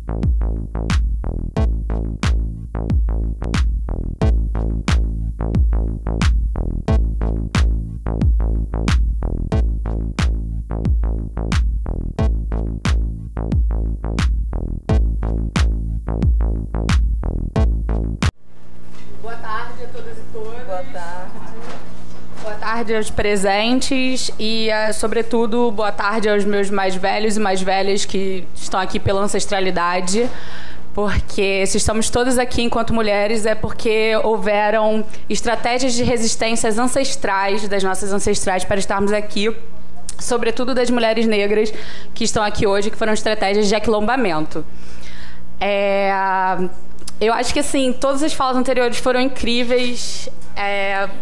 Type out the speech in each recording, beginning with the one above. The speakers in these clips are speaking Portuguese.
Boa tarde a todas e todos. Boa tarde. Boa tarde aos presentes e, sobretudo, boa tarde aos meus mais velhos e mais velhas que estão aqui pela ancestralidade. Porque se estamos todas aqui enquanto mulheres é porque houveram estratégias de resistências ancestrais, das nossas ancestrais, para estarmos aqui, sobretudo das mulheres negras que estão aqui hoje, que foram estratégias de aquilombamento. Eu acho que, assim, todas as falas anteriores foram incríveis.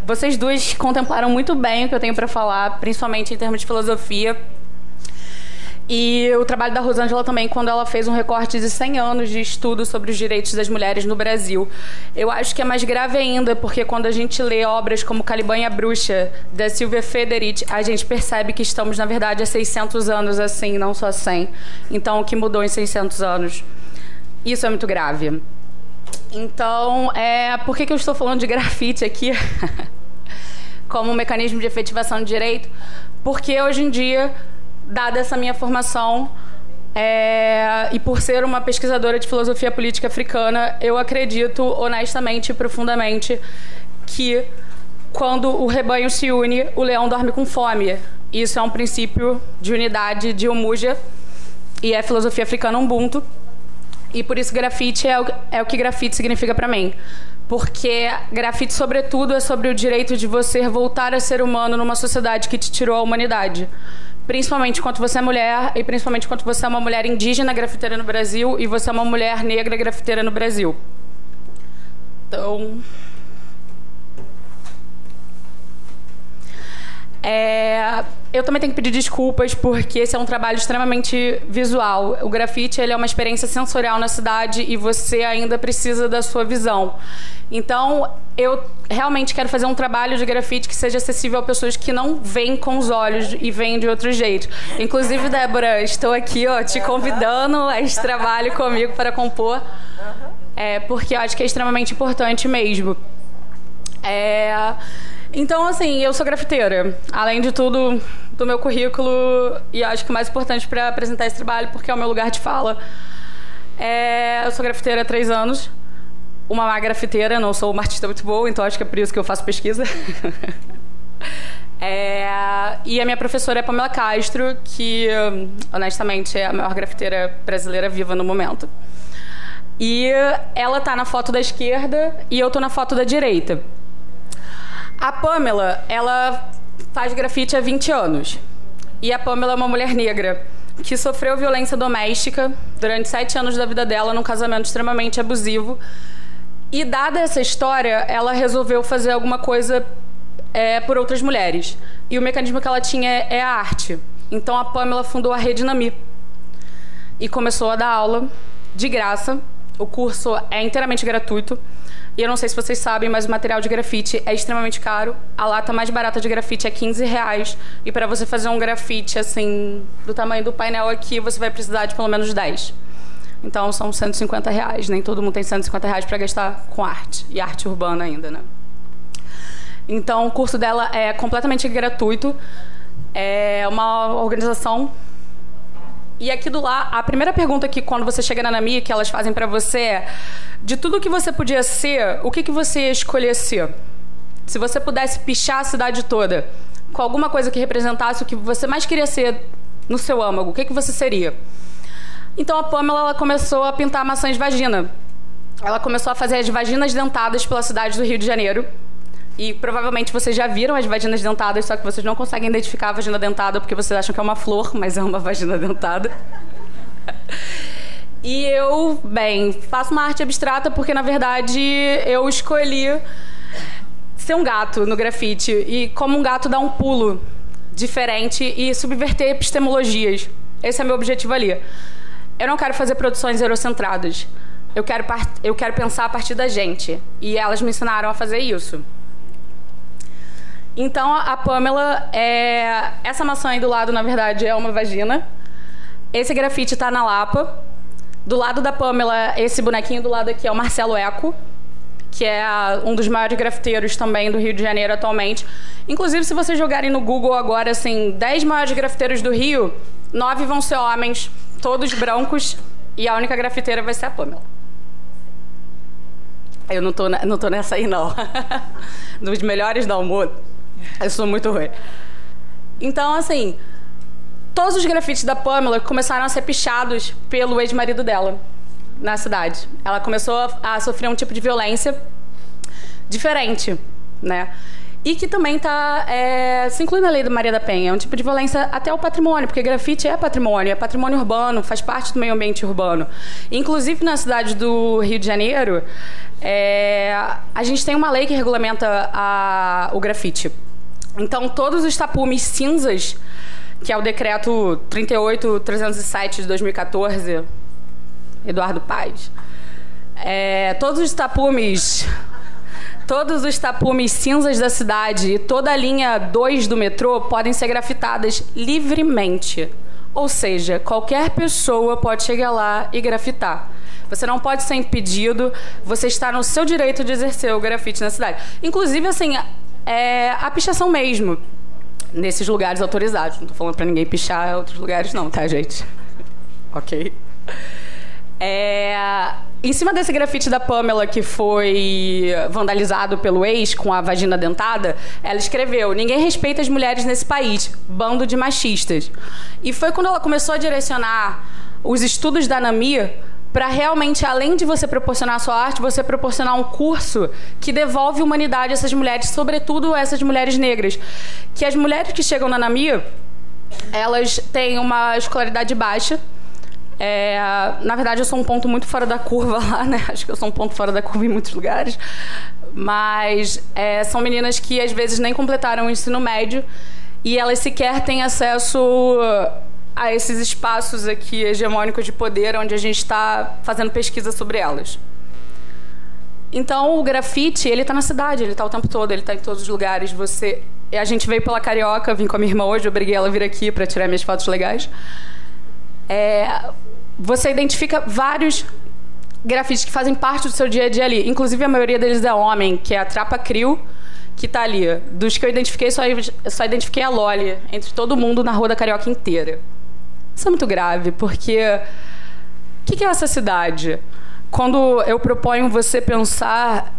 Vocês duas contemplaram muito bem o que eu tenho para falar, principalmente em termos de filosofia. E o trabalho da Rosângela também, quando ela fez um recorte de 100 anos de estudo sobre os direitos das mulheres no Brasil. Eu acho que é mais grave ainda, porque quando a gente lê obras como Caliban e a Bruxa, da Silvia Federici, a gente percebe que estamos, na verdade, há 600 anos assim, não só 100. Então, o que mudou em 600 anos? Isso é muito grave. Então, por que eu estou falando de grafite aqui como um mecanismo de efetivação de direito? Porque hoje em dia, dada essa minha formação e por ser uma pesquisadora de filosofia política africana, eu acredito honestamente e profundamente que quando o rebanho se une, o leão dorme com fome. Isso é um princípio de unidade de Umuja e é filosofia africana Ubuntu. E por isso grafite é o que grafite significa para mim. Porque grafite, sobretudo, é sobre o direito de você voltar a ser humano numa sociedade que te tirou a humanidade. Principalmente enquanto você é mulher e principalmente enquanto você é uma mulher indígena grafiteira no Brasil e você é uma mulher negra grafiteira no Brasil. Então... eu também tenho que pedir desculpas porque esse é um trabalho extremamente visual. O grafite ele é uma experiência sensorial na cidade e você ainda precisa da sua visão. Então, eu realmente quero fazer um trabalho de grafite que seja acessível a pessoas que não veem com os olhos e veem de outro jeito. Inclusive, Débora, estou aqui te convidando a esse trabalho comigo para compor, porque eu acho que é extremamente importante mesmo. Então, assim, eu sou grafiteira. Além de tudo, do meu currículo, e acho que o mais importante para apresentar esse trabalho, porque é o meu lugar de fala. Eu sou grafiteira há 3 anos. Uma má grafiteira, não sou uma artista muito boa, então acho que é por isso que eu faço pesquisa. E a minha professora é Pamela Castro, que, honestamente, é a maior grafiteira brasileira viva no momento. E ela tá na foto da esquerda e eu tô na foto da direita. A Pamela, ela faz grafite há 20 anos. E a Pamela é uma mulher negra que sofreu violência doméstica durante 7 anos da vida dela num casamento extremamente abusivo. E, dada essa história, ela resolveu fazer alguma coisa por outras mulheres. E o mecanismo que ela tinha é a arte. Então, a Pamela fundou a Rede Nami e começou a dar aula de graça. O curso é inteiramente gratuito. E eu não sei se vocês sabem, mas o material de grafite é extremamente caro. A lata mais barata de grafite é R$15. E para você fazer um grafite, assim, do tamanho do painel aqui, você vai precisar de pelo menos 10. Então, são R$150. Nem todo mundo tem R$150 para gastar com arte. E arte urbana ainda, né? Então, o curso dela é completamente gratuito. É uma organização... E aqui do lado, a primeira pergunta que quando você chega na Nami, que elas fazem para você é: de tudo que você podia ser, o que você ia escolher ser? Se você pudesse pichar a cidade toda com alguma coisa que representasse o que você mais queria ser no seu âmago, o que você seria? Então a Pamela ela começou a pintar maçãs de vagina. Ela começou a fazer as vaginas dentadas pela cidade do Rio de Janeiro. E provavelmente vocês já viram as vaginas dentadas, só que vocês não conseguem identificar a vagina dentada porque vocês acham que é uma flor, mas é uma vagina dentada. E eu, bem, faço uma arte abstrata porque, na verdade, eu escolhi ser um gato no grafite. E como um gato dá um pulo diferente e subverter epistemologias. Esse é meu objetivo ali. Eu não quero fazer produções eurocentradas. Eu quero pensar a partir da gente. E elas me ensinaram a fazer isso. Então, a Pamela, essa maçã aí do lado, na verdade, é uma vagina. Esse grafite está na Lapa. Do lado da Pamela, esse bonequinho do lado aqui é o Marcelo Eco, que é um dos maiores grafiteiros também do Rio de Janeiro atualmente. Inclusive, se vocês jogarem no Google agora, assim, 10 maiores grafiteiros do Rio, 9 vão ser homens, todos brancos, e a única grafiteira vai ser a Pamela. Eu não tô nessa aí, não. Dos melhores da Almôndega. Eu sou muito ruim. Então, assim, todos os grafites da Pamela começaram a ser pichados pelo ex-marido dela na cidade. Ela começou a sofrer um tipo de violência diferente, né? E que também se inclui na lei da Maria da Penha. É um tipo de violência até ao patrimônio, porque grafite é patrimônio urbano, faz parte do meio ambiente urbano. Inclusive, na cidade do Rio de Janeiro, a gente tem uma lei que regulamenta o grafite. Então, todos os tapumes cinzas, que é o decreto 38.307 de 2014, Eduardo Paes, todos os tapumes cinzas da cidade e toda a linha 2 do metrô podem ser grafitadas livremente. Ou seja, qualquer pessoa pode chegar lá e grafitar. Você não pode ser impedido, você está no seu direito de exercer o grafite na cidade. Inclusive, assim, a pichação mesmo, nesses lugares autorizados. Não estou falando para ninguém pichar em outros lugares não, tá, gente? Ok? Em cima desse grafite da Pamela, que foi vandalizado pelo ex com a vagina dentada, ela escreveu: "Ninguém respeita as mulheres nesse país, bando de machistas". E foi quando ela começou a direcionar os estudos da Anami para realmente, além de você proporcionar a sua arte, você proporcionar um curso que devolve humanidade a essas mulheres, sobretudo a essas mulheres negras. Que as mulheres que chegam na Anami, elas têm uma escolaridade baixa. Na verdade, eu sou um ponto muito fora da curva lá, né? Acho que eu sou um ponto fora da curva em muitos lugares. Mas são meninas que, às vezes, nem completaram o ensino médio e elas sequer têm acesso a esses espaços aqui hegemônicos de poder, onde a gente está fazendo pesquisa sobre elas. Então, o grafite, ele está na cidade, ele está o tempo todo, ele está em todos os lugares. A gente veio pela Carioca, vim com a minha irmã hoje, eu obriguei ela a vir aqui para tirar minhas fotos legais. Você identifica vários grafites que fazem parte do seu dia a dia ali. Inclusive, a maioria deles é homem, que é a Trapa Crio, que está ali. Dos que eu identifiquei, só identifiquei a Loli, entre todo mundo na Rua da Carioca inteira. Isso é muito grave, porque o que é essa cidade? Quando eu proponho você pensar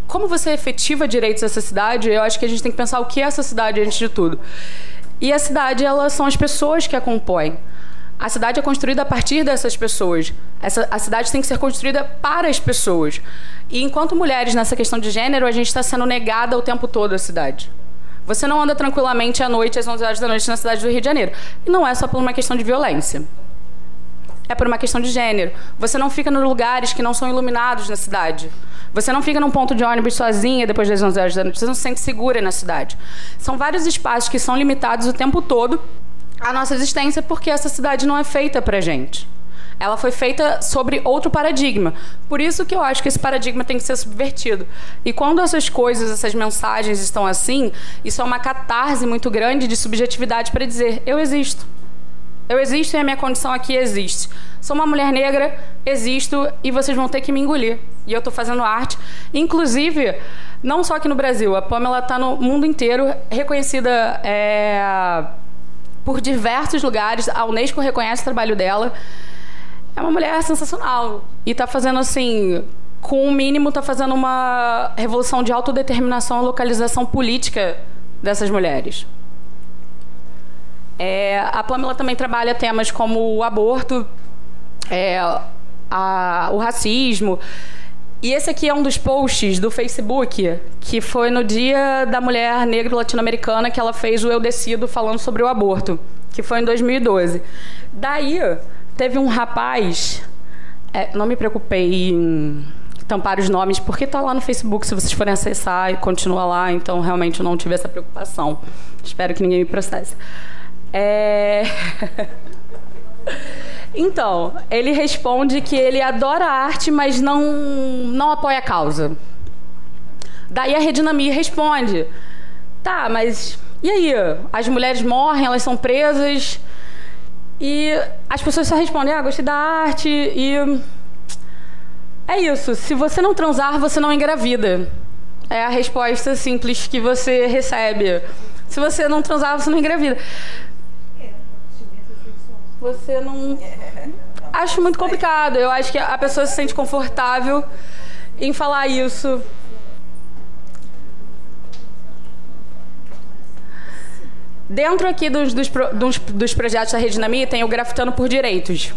como você efetiva direitos dessa cidade, eu acho que a gente tem que pensar o que é essa cidade antes de tudo. E a cidade, elas são as pessoas que a compõem. A cidade é construída a partir dessas pessoas. A cidade tem que ser construída para as pessoas. E enquanto mulheres, nessa questão de gênero, a gente está sendo negada o tempo todo a cidade. Você não anda tranquilamente à noite, às 11 horas da noite, na cidade do Rio de Janeiro. E não é só por uma questão de violência. É por uma questão de gênero. Você não fica nos lugares que não são iluminados na cidade. Você não fica num ponto de ônibus sozinha depois das 11 horas da noite. Você não se sente segura na cidade. São vários espaços que são limitados o tempo todo à nossa existência, porque essa cidade não é feita pra gente. Ela foi feita sobre outro paradigma. Por isso que eu acho que esse paradigma tem que ser subvertido. E quando essas coisas, essas mensagens estão assim, isso é uma catarse muito grande de subjetividade para dizer: eu existo. Eu existo e a minha condição aqui existe. Sou uma mulher negra, existo e vocês vão ter que me engolir. E eu estou fazendo arte. Inclusive, não só aqui no Brasil, a Pamela está no mundo inteiro, reconhecida por diversos lugares. A Unesco reconhece o trabalho dela. É uma mulher sensacional. E está fazendo, assim, com o mínimo, está fazendo uma revolução de autodeterminação e localização política dessas mulheres. A Pamela também trabalha temas como o aborto, o racismo. E esse aqui é um dos posts do Facebook, que foi no Dia da Mulher Negra Latino-Americana, que ela fez o Eu Decido falando sobre o aborto, que foi em 2012. Daí, teve um rapaz... não me preocupei em tampar os nomes, porque está lá no Facebook, se vocês forem acessar, e continua lá, então realmente eu não tive essa preocupação. Espero que ninguém me processe. Então, ele responde que ele adora a arte, mas não apoia a causa. Daí a Redinami responde: tá, mas e aí? As mulheres morrem, elas são presas. E as pessoas só respondem, gostei da arte e... É isso, se você não transar, você não engravida. É a resposta simples que você recebe. Se você não transar, você não engravida. Você não... Acho muito complicado. Eu acho que a pessoa se sente confortável em falar isso. Dentro aqui dos projetos da Rede Nami tem o Grafitando por Direitos.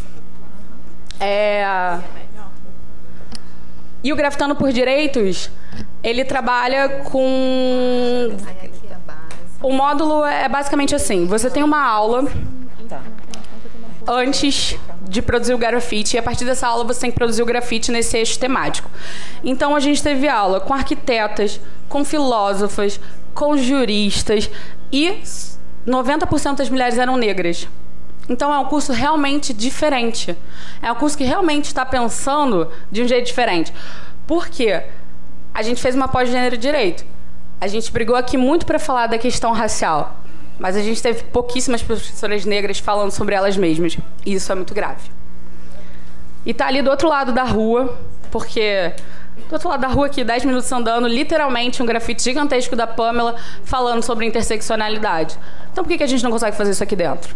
E o Grafitando por Direitos, ele trabalha com... O módulo é basicamente assim. Você tem uma aula antes de produzir o grafite, e a partir dessa aula você tem que produzir o grafite nesse eixo temático. Então a gente teve aula com arquitetas, com filósofas, com juristas, e 90% das mulheres eram negras. Então é um curso realmente diferente. É um curso que realmente está pensando de um jeito diferente. Por quê? A gente fez uma pós-gênero direito. A gente brigou aqui muito para falar da questão racial, mas a gente teve pouquíssimas professoras negras falando sobre elas mesmas. E isso é muito grave. E tá ali do outro lado da rua, porque... Do outro lado da rua aqui, 10 minutos andando, literalmente um grafite gigantesco da Pamela falando sobre interseccionalidade. Então por que a gente não consegue fazer isso aqui dentro?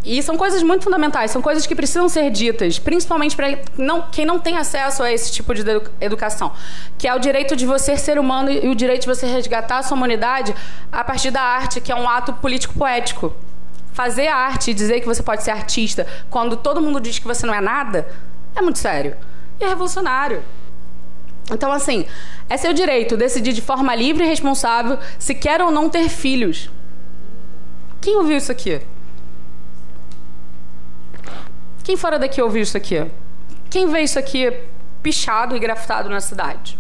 E são coisas muito fundamentais, são coisas que precisam ser ditas, principalmente para quem não tem acesso a esse tipo de educação, que é o direito de você ser humano e o direito de você resgatar a sua humanidade a partir da arte, que é um ato político-poético. Fazer arte e dizer que você pode ser artista quando todo mundo diz que você não é nada, é muito sério. E é revolucionário. Então, assim, é seu direito decidir de forma livre e responsável se quer ou não ter filhos. Quem ouviu isso aqui? Quem fora daqui ouviu isso aqui? Quem vê isso aqui pichado e grafitado na cidade?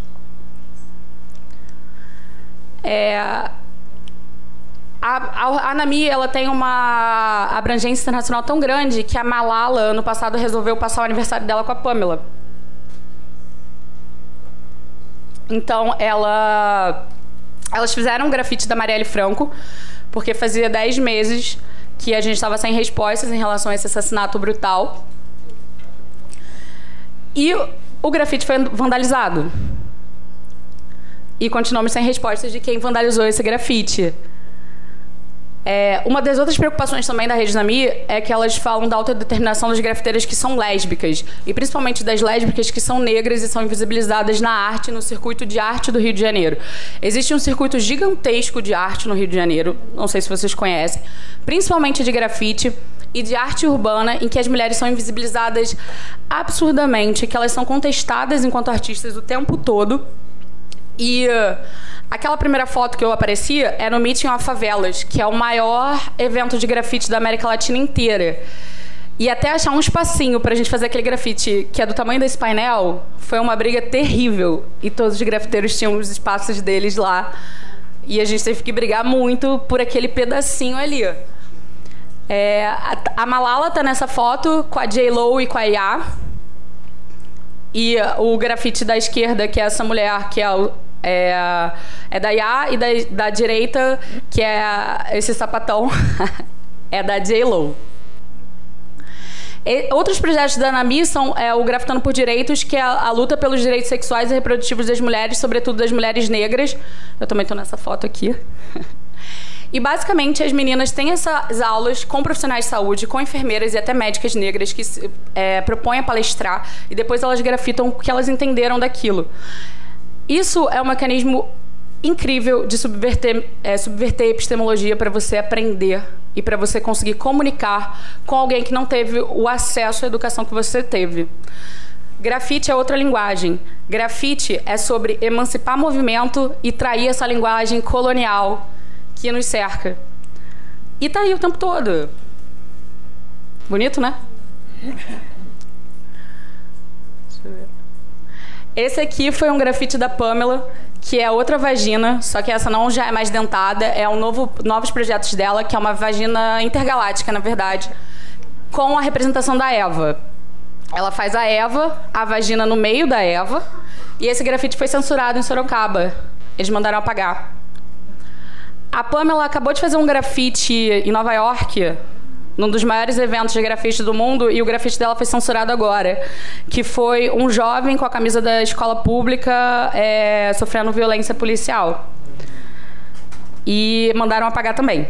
A Nami, ela tem uma abrangência internacional tão grande que a Malala, ano passado, resolveu passar o aniversário dela com a Pamela. Então, elas fizeram um grafite da Marielle Franco, porque fazia 10 meses que a gente estava sem respostas em relação a esse assassinato brutal. E o grafite foi vandalizado. E continuamos sem respostas de quem vandalizou esse grafite. Uma das outras preocupações também da Rede Nami é que elas falam da autodeterminação das grafiteiras que são lésbicas, e principalmente das lésbicas que são negras e são invisibilizadas na arte, no circuito de arte do Rio de Janeiro. Existe um circuito gigantesco de arte no Rio de Janeiro, não sei se vocês conhecem, principalmente de grafite e de arte urbana, em que as mulheres são invisibilizadas absurdamente, que elas são contestadas enquanto artistas o tempo todo. E aquela primeira foto que eu apareci é no Meeting of Favelas, que é o maior evento de grafite da América Latina inteira. E até achar um espacinho pra gente fazer aquele grafite que é do tamanho desse painel, foi uma briga terrível. E todos os grafiteiros tinham os espaços deles lá. E a gente teve que brigar muito por aquele pedacinho ali. A Malala tá nessa foto com a J.Lo e com a Yá. E o grafite da esquerda, que é essa mulher, que é da Yá, e da direita, que é esse sapatão, é da J.Lo. Outros projetos da Nami são o Grafitando por Direitos, que é a luta pelos direitos sexuais e reprodutivos das mulheres, sobretudo das mulheres negras. Eu também estou nessa foto aqui. E, basicamente, as meninas têm essas aulas com profissionais de saúde, com enfermeiras e até médicas negras que propõem a palestrar, e depois elas grafitam o que elas entenderam daquilo. Isso é um mecanismo incrível de subverter a epistemologia para você aprender e para você conseguir comunicar com alguém que não teve o acesso à educação que você teve. Grafite é outra linguagem. Grafite é sobre emancipar movimento e trair essa linguagem colonial que nos cerca. E tá aí o tempo todo. Bonito, né? Deixa eu ver. Esse aqui foi um grafite da Pamela, que é outra vagina, só que essa não já é mais dentada, é novos projetos dela, que é uma vagina intergaláctica, na verdade, com a representação da Eva. Ela faz a Eva, a vagina no meio da Eva, e esse grafite foi censurado em Sorocaba. Eles mandaram apagar. A Pamela acabou de fazer um grafite em Nova York, num dos maiores eventos de grafite do mundo, e o grafite dela foi censurado agora, que foi um jovem com a camisa da escola pública sofrendo violência policial. E mandaram apagar também.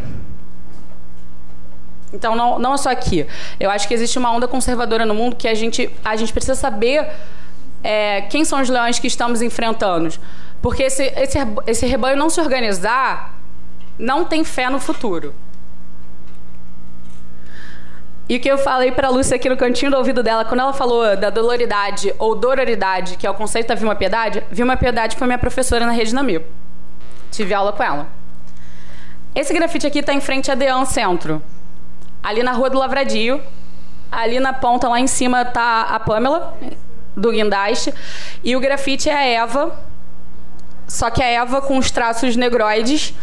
Então, não é só aqui. Eu acho que existe uma onda conservadora no mundo que a gente precisa saber quem são os leões que estamos enfrentando. Porque esse rebanho não se organizar, não tem fé no futuro. E o que eu falei para a Lúcia aqui no cantinho do ouvido dela, quando ela falou da doloridade ou dororidade, que é o conceito da Vilma Piedade foi minha professora na Rede Nami. Tive aula com ela. Esse grafite aqui está em frente à Dean Centro. Ali na Rua do Lavradio, ali na ponta, lá em cima, está a Pamela, do guindaste. E o grafite é a Eva, só que a Eva com os traços negroides.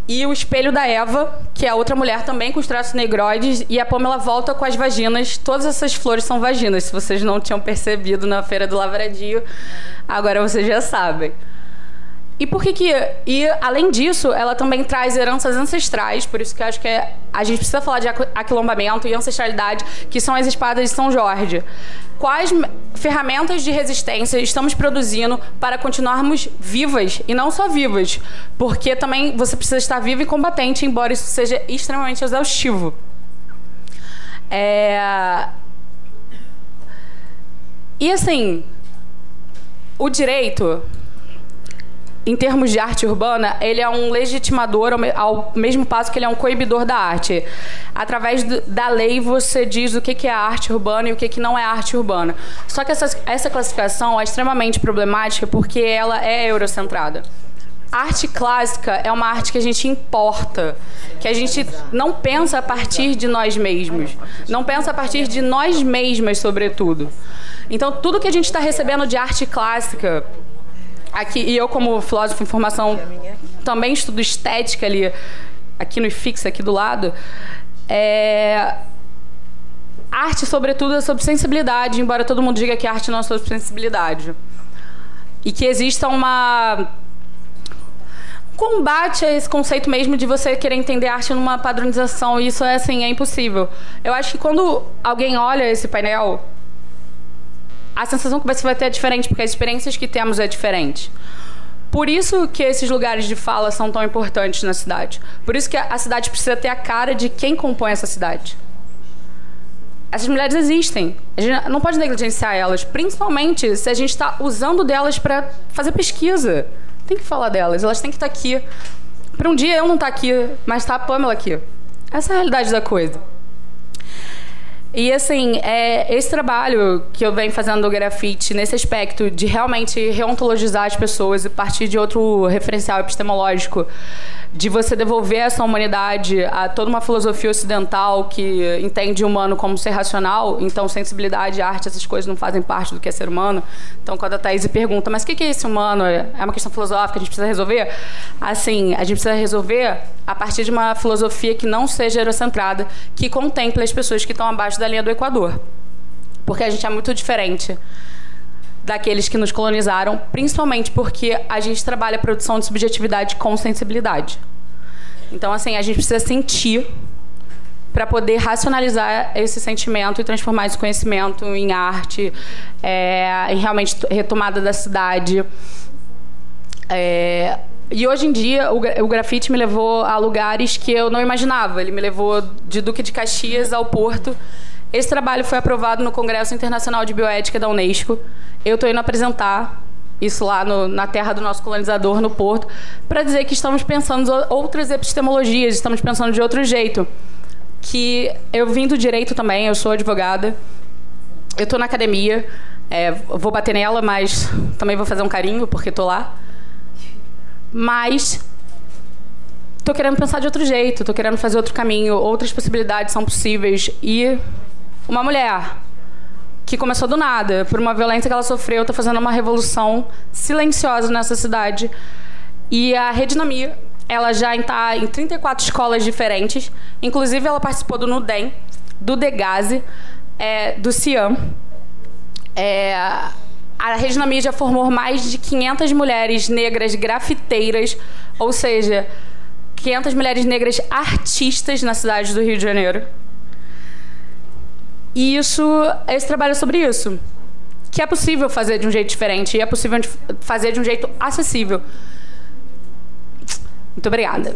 E o espelho da Eva, que é a outra mulher também com os traços negroides. E a Pamela volta com as vaginas. Todas essas flores são vaginas, se vocês não tinham percebido na Feira do Lavradio. Agora vocês já sabem. E por que que... E, além disso, ela também traz heranças ancestrais, por isso que eu acho que a gente precisa falar de aquilombamento e ancestralidade, que são as espadas de São Jorge. Quais ferramentas de resistência estamos produzindo para continuarmos vivas, e não só vivas, porque também você precisa estar viva e combatente, embora isso seja extremamente exaustivo. E, assim, o direito... Em termos de arte urbana, ele é um legitimador ao mesmo passo que ele é um coibidor da arte. Através da lei, você diz o que é arte urbana e o que não é arte urbana. Só que essa classificação é extremamente problemática porque ela é eurocentrada. A arte clássica é uma arte que a gente importa, que a gente não pensa a partir de nós mesmos, não pensa a partir de nós mesmas, sobretudo. Então, tudo que a gente está recebendo de arte clássica... Aqui, e eu, como filósofo em formação, também estudo estética ali, aqui no IFIX, aqui do lado. Arte, sobretudo, é sobre sensibilidade, embora todo mundo diga que arte não é sobre sensibilidade. E que exista um combate a esse conceito mesmo de você querer entender arte numa padronização. E isso é impossível. Eu acho que quando alguém olha esse painel... a sensação que você vai ter é diferente, porque as experiências que temos é diferente. Por isso que esses lugares de fala são tão importantes na cidade. Por isso que a cidade precisa ter a cara de quem compõe essa cidade. Essas mulheres existem. A gente não pode negligenciar elas, principalmente se a gente está usando delas para fazer pesquisa. Tem que falar delas, elas têm que estar aqui. Para um dia eu não estar aqui, mas está a Pamela aqui. Essa é a realidade da coisa. E, assim, esse trabalho que eu venho fazendo do grafite, nesse aspecto de realmente reontologizar as pessoas e partir de outro referencial epistemológico, de você devolver essa humanidade a toda uma filosofia ocidental que entende o humano como ser racional, então sensibilidade, arte, essas coisas não fazem parte do que é ser humano. Então, quando a Thaís pergunta, mas o que é esse humano? É uma questão filosófica, a gente precisa resolver? Assim, a gente precisa resolver a partir de uma filosofia que não seja eurocentrada, que contemple as pessoas que estão abaixo da linha do Equador. Porque a gente é muito diferente daqueles que nos colonizaram, principalmente porque a gente trabalha a produção de subjetividade com sensibilidade. Então, assim, a gente precisa sentir para poder racionalizar esse sentimento e transformar esse conhecimento em arte, em realmente retomada da cidade. E hoje em dia o grafite me levou a lugares que eu não imaginava. Ele me levou de Duque de Caxias ao Porto. Esse trabalho foi aprovado no Congresso Internacional de Bioética da Unesco. Eu estou indo apresentar isso lá na terra do nosso colonizador, no Porto, para dizer que estamos pensando outras epistemologias, estamos pensando de outro jeito. Que eu vim do direito também, eu sou advogada, eu estou na academia, vou bater nela, mas também vou fazer um carinho, porque estou lá. Mas estou querendo pensar de outro jeito, estou querendo fazer outro caminho, outras possibilidades são possíveis. E uma mulher que começou do nada, por uma violência que ela sofreu, está fazendo uma revolução silenciosa nessa cidade. E a Rede Nami, ela já está em 34 escolas diferentes. Inclusive, ela participou do NUDEM, do DEGASE, do CIAM. A Rede Nami já formou mais de 500 mulheres negras grafiteiras, ou seja, 500 mulheres negras artistas na cidade do Rio de Janeiro. E esse trabalho é sobre isso. Que é possível fazer de um jeito diferente e é possível fazer de um jeito acessível. Muito obrigada.